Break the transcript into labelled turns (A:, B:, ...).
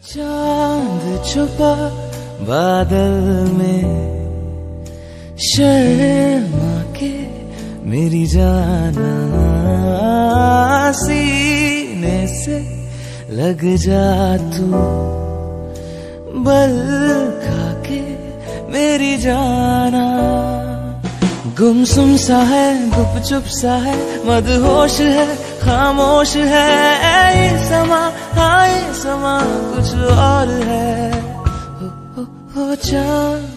A: चांद छुपा बादल में, शर्मा के मेरी जाना, सीने से लग जा तू, बल खा के मेरी जाना। गुमसुम सा है, गुपचुप सा है, मदहोश है, खामोश है, ये समा, हाँ ये समा कुछ और है। हो चांद